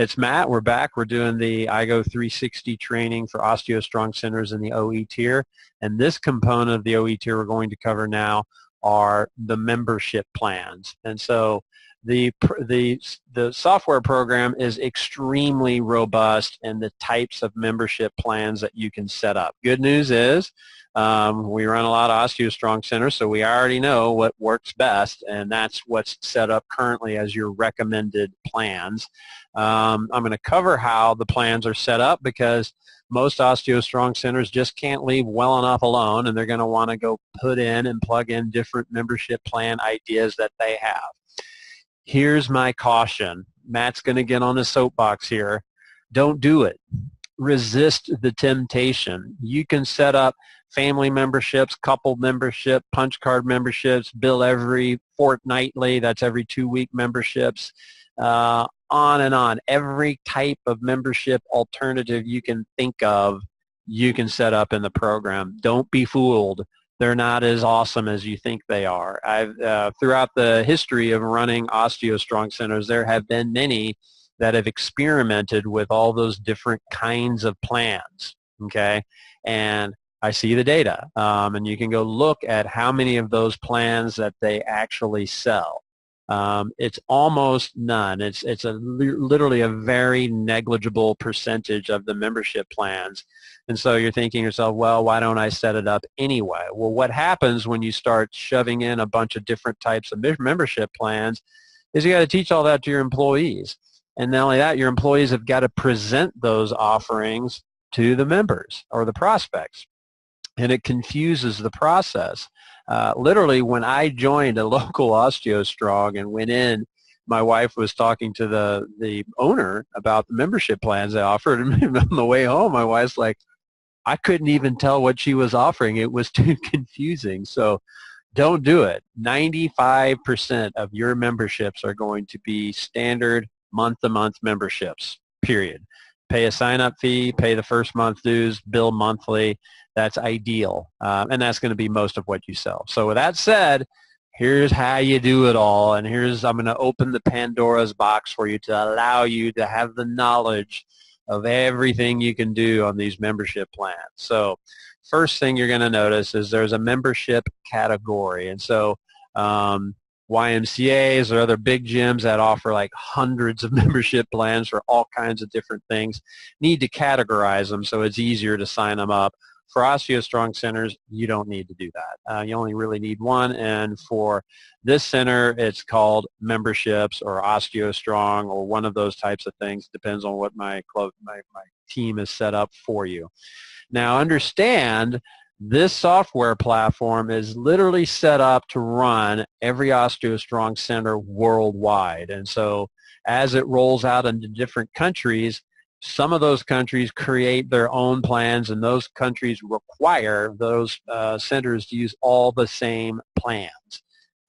It's Matt. We're back. We're doing the IGO 360 training for OsteoStrong centers in the OE tier. And this component of the OE tier we're going to cover now are the membership plans. And so the software program is extremely robust in the types of membership plans that you can set up. Good news is we run a lot of OsteoStrong centers, so we already know what works best, and that's what's set up currently as your recommended plans. I'm going to cover how the plans are set up because most OsteoStrong centers just can't leave well enough alone, and they're going to want to go put in and plug in different membership plan ideas that they have. Here's my caution. Matt's going to get on the soapbox here. Don't do it. Resist the temptation. You can set up family memberships, couple membership, punch card memberships, bill every fortnightly, that's every 2-week memberships, on and on. Every type of membership alternative you can think of, you can set up in the program. Don't be fooled. They're not as awesome as you think they are. Throughout the history of running OsteoStrong centers, there have been many that have experimented with all those different kinds of plans, okay? And I see the data, and you can go look at how many of those plans that they actually sell. It's almost none. It's literally a very negligible percentage of the membership plans. And so you're thinking to yourself, well, why don't I set it up anyway? Well, what happens when you start shoving in a bunch of different types of membership plans is you got to teach all that to your employees. And not only that, your employees have got to present those offerings to the members or the prospects. And it confuses the process. Literally, when I joined a local OsteoStrong and went in, my wife was talking to the owner about the membership plans they offered. And on the way home, my wife's like, I couldn't even tell what she was offering. It was too confusing. So don't do it. 95% of your memberships are going to be standard month-to-month memberships, period. Pay a sign-up fee, pay the first month dues, bill monthly. That's ideal, and that's going to be most of what you sell. So with that said, here's how you do it all, and I'm going to open the Pandora's box for you to allow you to have the knowledge of everything you can do on these membership plans. So first thing you're going to notice is there's a membership category, and so YMCAs or other big gyms that offer like hundreds of membership plans for all kinds of different things need to categorize them so it's easier to sign them up. For OsteoStrong centers, you don't need to do that. You only really need one, and for this center, it's called memberships or OsteoStrong or one of those types of things. Depends on what my team is set up for you. Now, understand this software platform is literally set up to run every OsteoStrong center worldwide, and so as it rolls out into different countries, some of those countries create their own plans, and those countries require those centers to use all the same plans.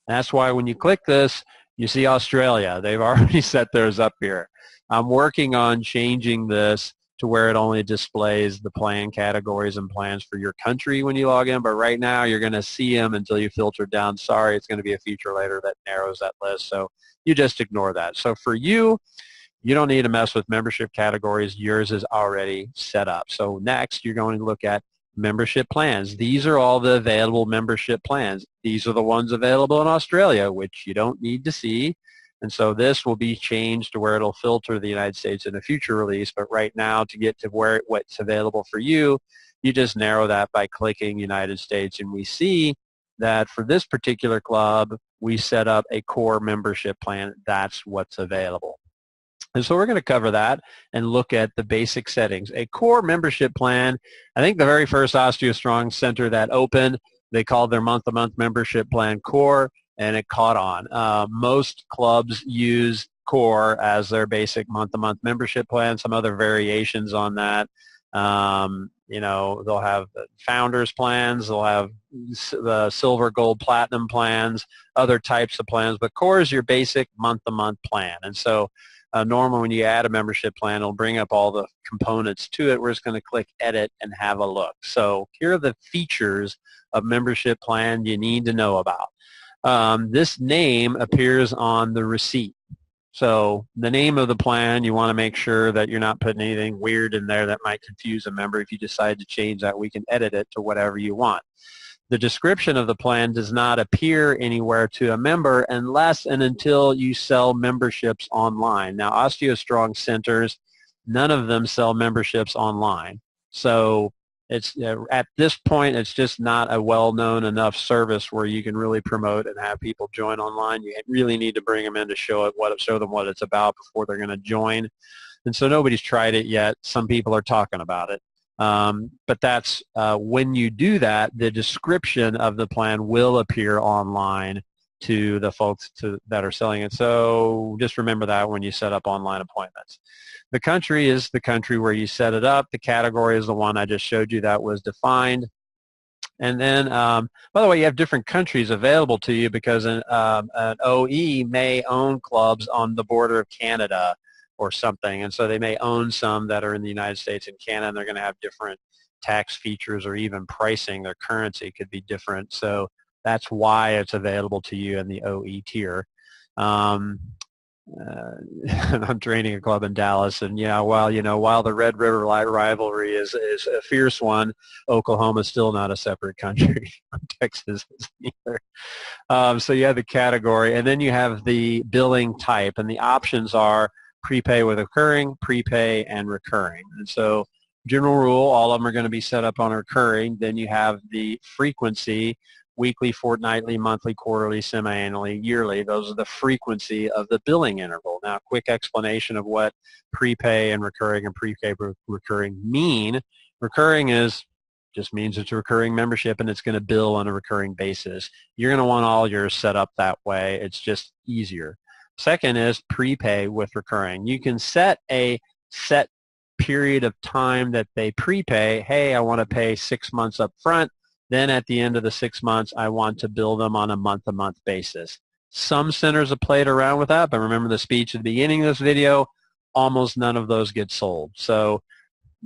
And that's why when you click this, you see Australia. They've already set theirs up here. I'm working on changing this to where it only displays the plan categories and plans for your country when you log in, but right now you're going to see them until you filter down. Sorry, it's going to be a feature later that narrows that list, so you just ignore that. So for you, you don't need to mess with membership categories. Yours is already set up. So next, you're going to look at membership plans. These are all the available membership plans. These are the ones available in Australia, which you don't need to see. And so this will be changed to where it'll filter the United States in a future release. But right now, to get to what's available for you, you just narrow that by clicking United States. And we see that for this particular club, we set up a core membership plan. That's what's available. And so we're going to cover that and look at the basic settings. A core membership plan, I think the very first OsteoStrong center that opened, they called their month-to-month membership plan Core, and it caught on. Most clubs use Core as their basic month-to-month membership plan, some other variations on that. You know, they'll have founders plans, they'll have the silver, gold, platinum plans, other types of plans, but Core is your basic month-to-month plan. And so normally when you add a membership plan, it'll bring up all the components to it. We're just going to click Edit and have a look. So here are the features of membership plan you need to know about. This name appears on the receipt. So the name of the plan, you want to make sure that you're not putting anything weird in there that might confuse a member. If you decide to change that, we can edit it to whatever you want. The description of the plan does not appear anywhere to a member unless and until you sell memberships online. Now, OsteoStrong centers, none of them sell memberships online. So it's at this point, it's just not a well-known enough service where you can really promote and have people join online. You really need to bring them in to show them what it's about before they're going to join. And so nobody's tried it yet. Some people are talking about it. But that's when you do that, the description of the plan will appear online to the folks that are selling it. So just remember that when you set up online appointments. The country is the country where you set it up. The category is the one I just showed you that was defined. And then, by the way, you have different countries available to you because an OE may own clubs on the border of Canada or something, and so they may own some that are in the United States and Canada, and they're going to have different tax features or even pricing. Their currency could be different, so that's why it's available to you in the OE tier. I'm training a club in Dallas, and while the Red River rivalry is a fierce one, Oklahoma's still not a separate country. Texas isn't either. So you have the category, and then you have the billing type, and the options are prepay with recurring, prepay, and recurring. And so general rule, all of them are going to be set up on recurring. Then you have the frequency, weekly, fortnightly, monthly, quarterly, semi-annually, yearly. Those are the frequency of the billing interval. Now, a quick explanation of what prepay and prepay recurring mean. Recurring just means it's a recurring membership and it's going to bill on a recurring basis. You're going to want all yours set up that way. It's just easier. Second is prepay with recurring. You can set a set period of time that they prepay. Hey, I want to pay 6 months up front. Then at the end of the 6 months, I want to bill them on a month-to-month basis. Some centers have played around with that, but remember the speech at the beginning of this video, almost none of those get sold. So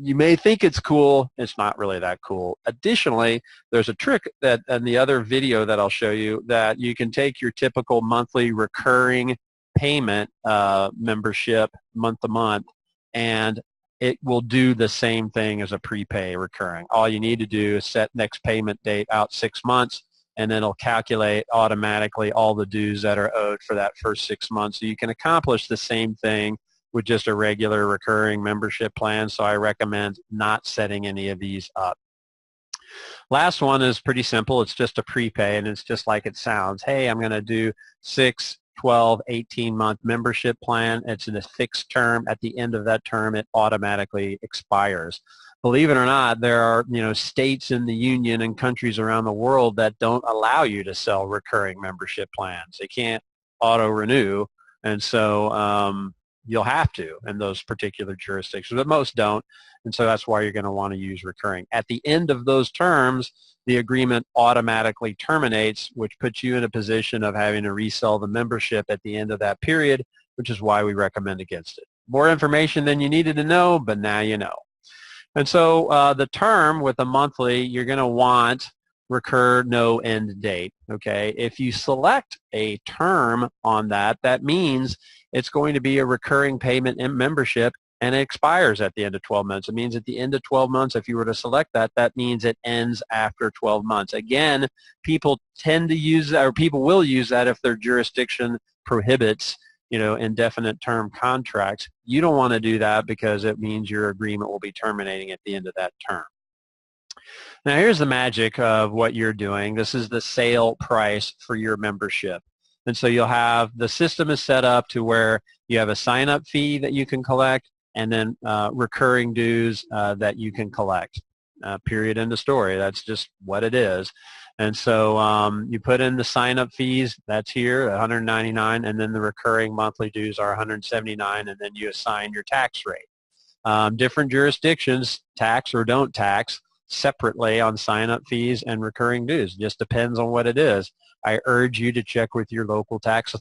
you may think it's cool. It's not really that cool. Additionally, there's a trick that in the other video that I'll show you that you can take your typical monthly recurring payment membership month to month, and it will do the same thing as a prepay recurring. All you need to do is set next payment date out 6 months, and then it'll calculate automatically all the dues that are owed for that first 6 months. So you can accomplish the same thing with just a regular recurring membership plan, so I recommend not setting any of these up. Last one is pretty simple. It's just a prepay, and it's just like it sounds. Hey, I'm going to do 6, 12, 18-month membership plan. It's in a fixed term. At the end of that term, it automatically expires. Believe it or not, there are states in the union and countries around the world that don't allow you to sell recurring membership plans. They can't auto-renew, and so you'll have to in those particular jurisdictions, but most don't, and so that's why you're going to want to use recurring. At the end of those terms, the agreement automatically terminates, which puts you in a position of having to resell the membership at the end of that period, which is why we recommend against it. More information than you needed to know, but now you know. And so the term with the monthly, you're going to want recur, no end date. Okay, if you select a term on that, that means it's going to be a recurring payment in membership, and it expires at the end of 12 months. It means at the end of 12 months, if you were to select that, that means it ends after 12 months. Again, people tend to use that, or people will use that if their jurisdiction prohibits, indefinite term contracts. You don't want to do that because it means your agreement will be terminating at the end of that term. Now, here's the magic of what you're doing. This is the sale price for your membership. And so you'll have, the system is set up to where you have a sign-up fee that you can collect, and then recurring dues that you can collect. Period, end of story. That's just what it is. And so you put in the sign-up fees, that's here, $199, and then the recurring monthly dues are $179, and then you assign your tax rate. Different jurisdictions tax or don't tax separately on sign-up fees and recurring dues. Just depends on what it is. I urge you to check with your local tax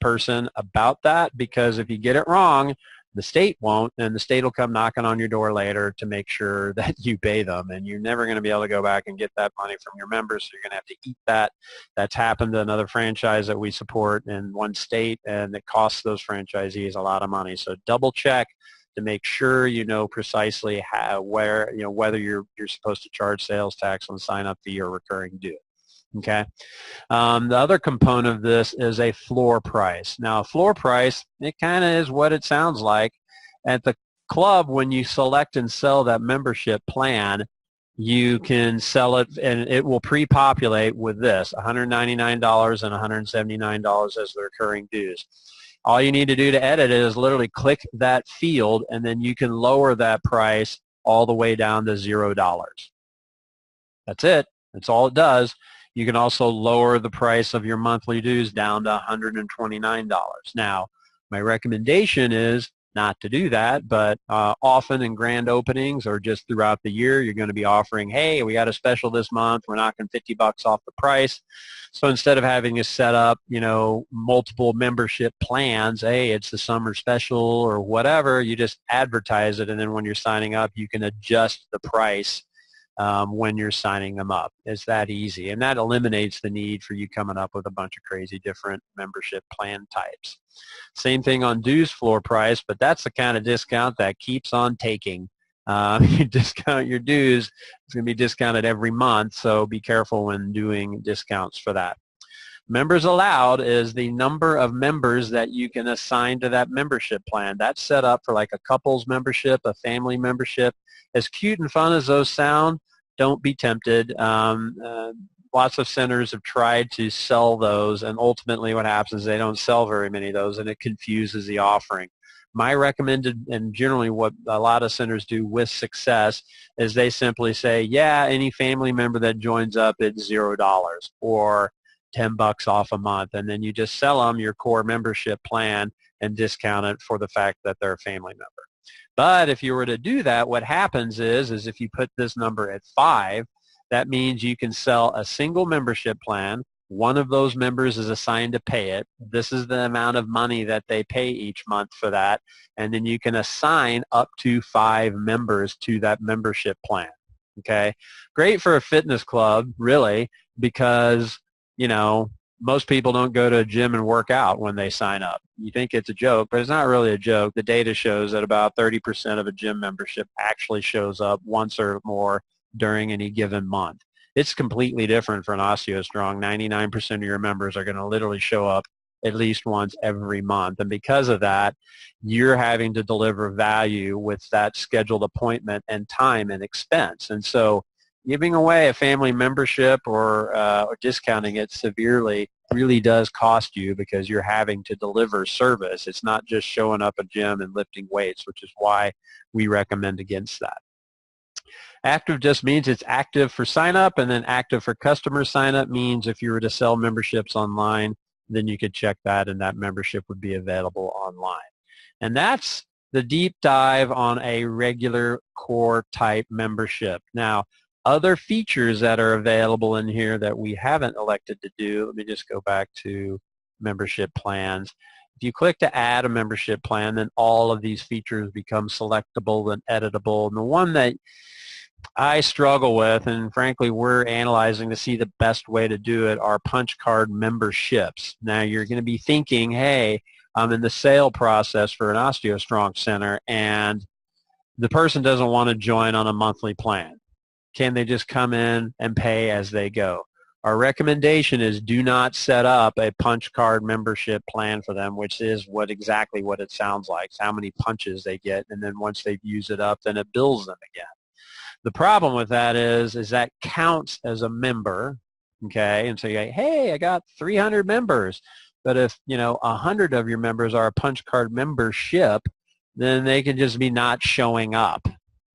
person about that, because if you get it wrong, The state won't, and the state will come knocking on your door later to make sure that you pay them, and you're never going to be able to go back and get that money from your members, so you're going to have to eat that. That's happened to another franchise that we support in one state, and it costs those franchisees a lot of money. So double check to make sure you know precisely whether you're supposed to charge sales tax on sign-up fee or recurring due. Okay. The other component of this is a floor price. Now, a floor price, it kind of is what it sounds like. At the club, when you select and sell that membership plan, you can sell it, and it will pre-populate with this, $199 and $179 as the recurring dues. All you need to do to edit it is literally click that field, and then you can lower that price all the way down to $0. That's it. That's all it does. You can also lower the price of your monthly dues down to $129. Now, my recommendation is not to do that, but often in grand openings or just throughout the year, you're going to be offering, hey, we got a special this month, we're knocking $50 off the price. So instead of having to set up, multiple membership plans, hey, it's the summer special or whatever, you just advertise it, and then when you're signing up, you can adjust the price when you're signing them up. It's that easy, and that eliminates the need for you coming up with a bunch of crazy different membership plan types. Same thing on dues floor price, but that's the kind of discount that keeps on taking. You discount your dues, it's going to be discounted every month, so be careful when doing discounts for that. Members allowed is the number of members that you can assign to that membership plan. That's set up for like a couples membership, a family membership. As cute and fun as those sound, don't be tempted. Lots of centers have tried to sell those, and ultimately what happens is they don't sell very many of those, and it confuses the offering. My recommended, and generally what a lot of centers do with success, is they simply say, yeah, any family member that joins up, it's $0 or $10 off a month, and then you just sell them your core membership plan and discount it for the fact that they're a family member. But if you were to do that, what happens is if you put this number at 5, that means you can sell a single membership plan. One of those members is assigned to pay it. This is the amount of money that they pay each month for that, and then you can assign up to 5 members to that membership plan. Okay, great for a fitness club, really, because most people don't go to a gym and work out when they sign up. You think it's a joke, but it's not really a joke. The data shows that about 30% of a gym membership actually shows up once or more during any given month. It's completely different for an OsteoStrong. 99% of your members are going to literally show up at least once every month. And because of that, you're having to deliver value with that scheduled appointment and time and expense. And so giving away a family membership or discounting it severely really does cost you, because you're having to deliver service. It's not just showing up at a gym and lifting weights, which is why we recommend against that. Active just means it's active for sign-up, and then active for customer sign-up means if you were to sell memberships online, then you could check that, and that membership would be available online. And that's the deep dive on a regular core type membership. Now, other features that are available in here that we haven't elected to do, let me just go back to membership plans. If you click to add a membership plan, then all of these features become selectable and editable. And the one that I struggle with, and frankly we're analyzing to see the best way to do it, are punch card memberships. Now you're going to be thinking, hey, I'm in the sale process for an OsteoStrong center and the person doesn't want to join on a monthly plan. Can they just come in and pay as they go? Our recommendation is do not set up a punch card membership plan for them, which is exactly what it sounds like. It's how many punches they get, and then once they've used it up, then it bills them again. The problem with that is that counts as a member, okay? And so you go, hey, I got 300 members. But if 100 of your members are a punch card membership, then they can just be not showing up,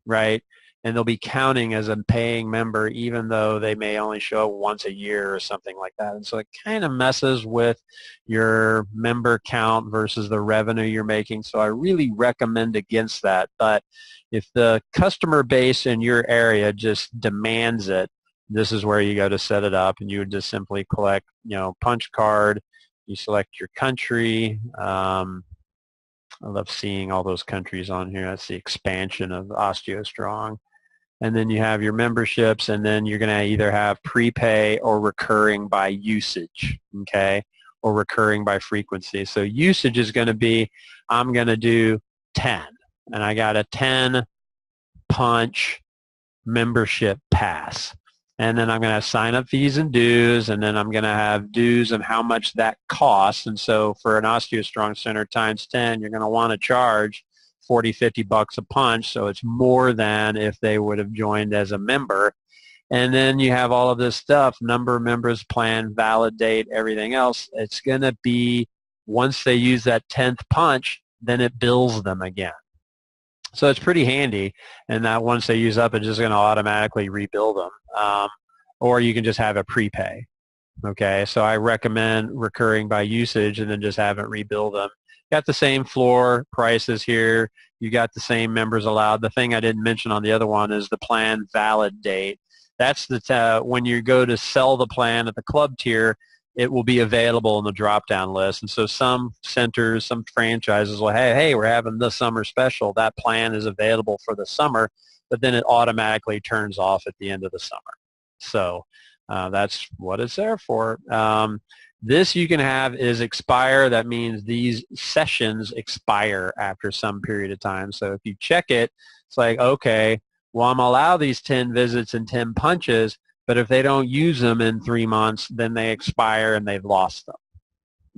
right? And they'll be counting as a paying member even though they may only show up once a year or something like that. And so it kind of messes with your member count versus the revenue you're making. So I really recommend against that. But if the customer base in your area just demands it, this is where you go to set it up, and you would just simply collect, punch card. You select your country, I love seeing all those countries on here. That's the expansion of OsteoStrong. And then you have your memberships, and then you're going to either have prepay or recurring by usage, okay, or recurring by frequency. So usage is going to be, I'm going to do 10, and I got a 10 punch membership pass. And then I'm going to have sign-up fees and dues, and then I'm going to have dues and how much that costs. And so for an OsteoStrong Center times 10, you're going to want to charge 40, 50 bucks a punch, so it's more than if they would have joined as a member. And then you have all of this stuff, number of members, plan, valid date, everything else. It's going to be, once they use that 10th punch, then it bills them again. So it's pretty handy, and that once they use up, it's just going to automatically rebill them. Or you can just have a prepay. Okay, so I recommend recurring by usage and then just have it rebill them. Got the same floor prices here. You got the same members allowed. The thing I didn't mention on the other one is the plan valid date. That's the when you go to sell the plan at the club tier, it will be available in the drop-down list. And so some centers, some franchises will, hey, we're having the summer special. That plan is available for the summer, but then it automatically turns off at the end of the summer. So that's what it's there for. This you can have is expire. That means these sessions expire after some period of time. So if you check it, it's like, okay, well, I'm allowed these 10 visits and 10 punches, but if they don't use them in 3 months, then they expire and they've lost them.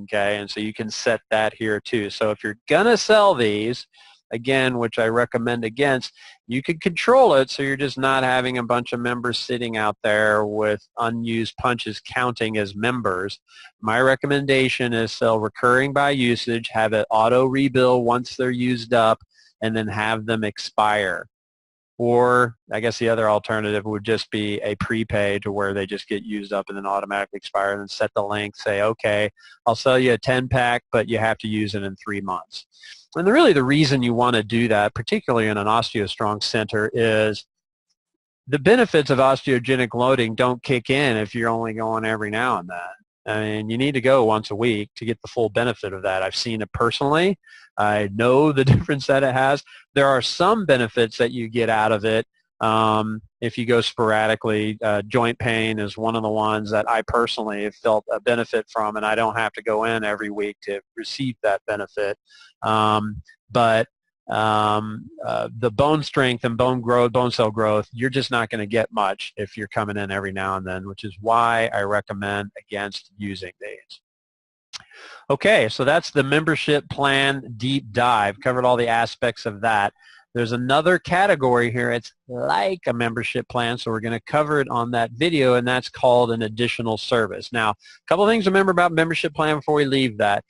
Okay, and so you can set that here too. So if you're going to sell these, again, which I recommend against, you can control it so you're just not having a bunch of members sitting out there with unused punches counting as members. My recommendation is sell recurring by usage, have it auto rebill once they're used up, and then have them expire. Or I guess the other alternative would just be a prepay to where they just get used up and then automatically expire, and then set the length, say, okay, I'll sell you a 10-pack, but you have to use it in 3 months. And really the reason you want to do that, particularly in an OsteoStrong center, is the benefits of osteogenic loading don't kick in if you're only going every now and then. I mean, you need to go once a week to get the full benefit of that. I've seen it personally. I know the difference that it has. There are some benefits that you get out of it if you go sporadically. Joint pain is one of the ones that I personally have felt a benefit from, and I don't have to go in every week to receive that benefit. But the bone strength and bone growth, bone cell growth, you're just not going to get much if you're coming in every now and then, which is why I recommend against using these. Okay, so that's the membership plan deep dive. Covered all the aspects of that. There's another category here. It's like a membership plan, so we're going to cover it on that video, and that's called an additional service. Now, a couple of things to remember about membership plan before we leave that.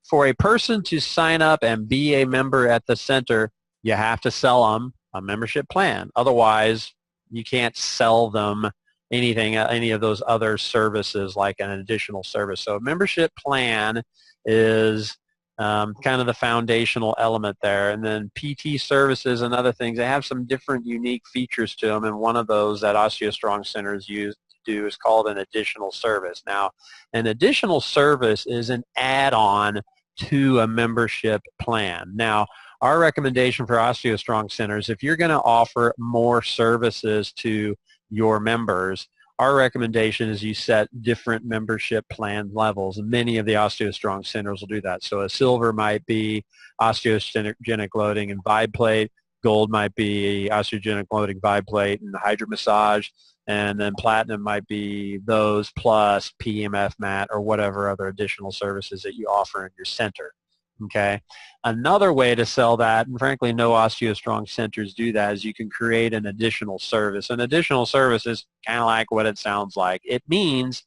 For a person to sign up and be a member at the center, you have to sell them a membership plan. Otherwise, you can't sell them anything, any of those other services like an additional service. So a membership plan is kind of the foundational element there. And then PT services and other things, they have some different unique features to them, and one of those that OsteoStrong centers use to do is called an additional service. Now, an additional service is an add-on to a membership plan. Now, our recommendation for OsteoStrong centers, if you're going to offer more services to your members, our recommendation is you set different membership plan levels. Many of the OsteoStrong centers will do that. So a silver might be osteogenic loading and vibe plate. Gold might be osteogenic loading, vibe plate, and hydro massage. And then platinum might be those plus PEMF mat or whatever other additional services that you offer in your center. Okay. Another way to sell that, and frankly no OsteoStrong centers do that, is you can create an additional service. An additional service is kind of like what it sounds like. It means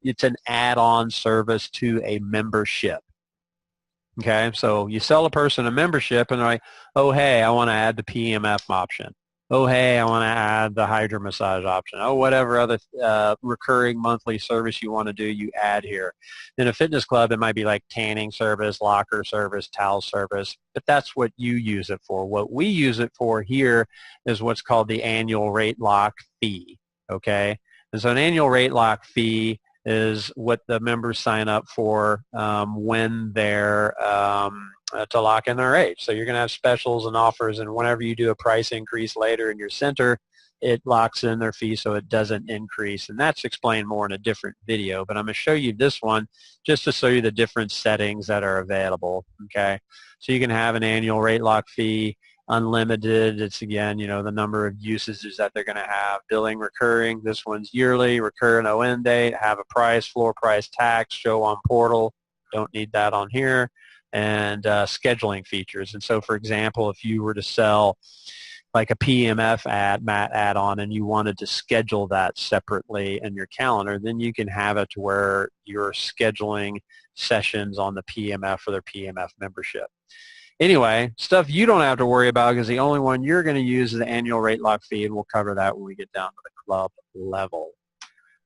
it's an add-on service to a membership. Okay, so you sell a person a membership and they're like, oh hey, I want to add the PEMF option. Oh hey, I want to add the hydro massage option. Oh, whatever other recurring monthly service you want to do, you add here. In a fitness club, it might be like tanning service, locker service, towel service, but that's what you use it for. What we use it for here is what's called the annual rate lock fee, okay? And so an annual rate lock fee is what the members sign up for when they're to lock in their rates. So you're going to have specials and offers, and whenever you do a price increase later in your center, it locks in their fee so it doesn't increase. And that's explained more in a different video, but I'm going to show you this one just to show you the different settings that are available. Okay, so you can have an annual rate lock fee, unlimited. It's again, the number of usages that they're going to have. Billing recurring. This one's yearly, recur, no end date, have a price, floor price, tax, show on portal. Don't need that on here. And scheduling features. And so, for example, if you were to sell like a PMF add-on and you wanted to schedule that separately in your calendar, then you can have it to where you're scheduling sessions on the PMF or their PMF membership. Anyway, stuff you don't have to worry about because the only one you're going to use is the annual rate lock fee, and we'll cover that when we get down to the club level.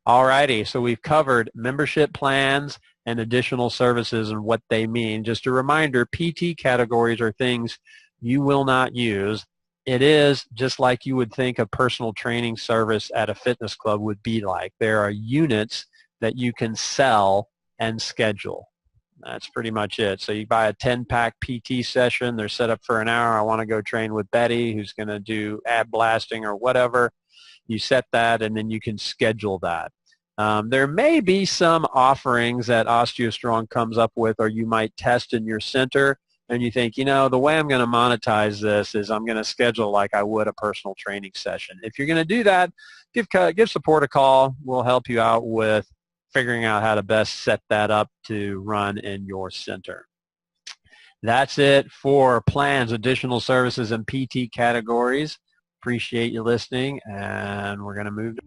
Alrighty, so we've covered membership plans and additional services and what they mean. Just a reminder, PT categories are things you will not use. It is just like you would think a personal training service at a fitness club would be like. There are units that you can sell and schedule. That's pretty much it. So you buy a 10-pack PT session. They're set up for an hour. I want to go train with Betty, who's going to do ab blasting or whatever. You set that, and then you can schedule that. There may be some offerings that OsteoStrong comes up with, or you might test in your center, and you think, the way I'm going to monetize this is I'm going to schedule like I would a personal training session. If you're going to do that, give support a call. We'll help you out with figuring out how to best set that up to run in your center. That's it for plans, additional services, and PT categories. Appreciate you listening, and we're going to move to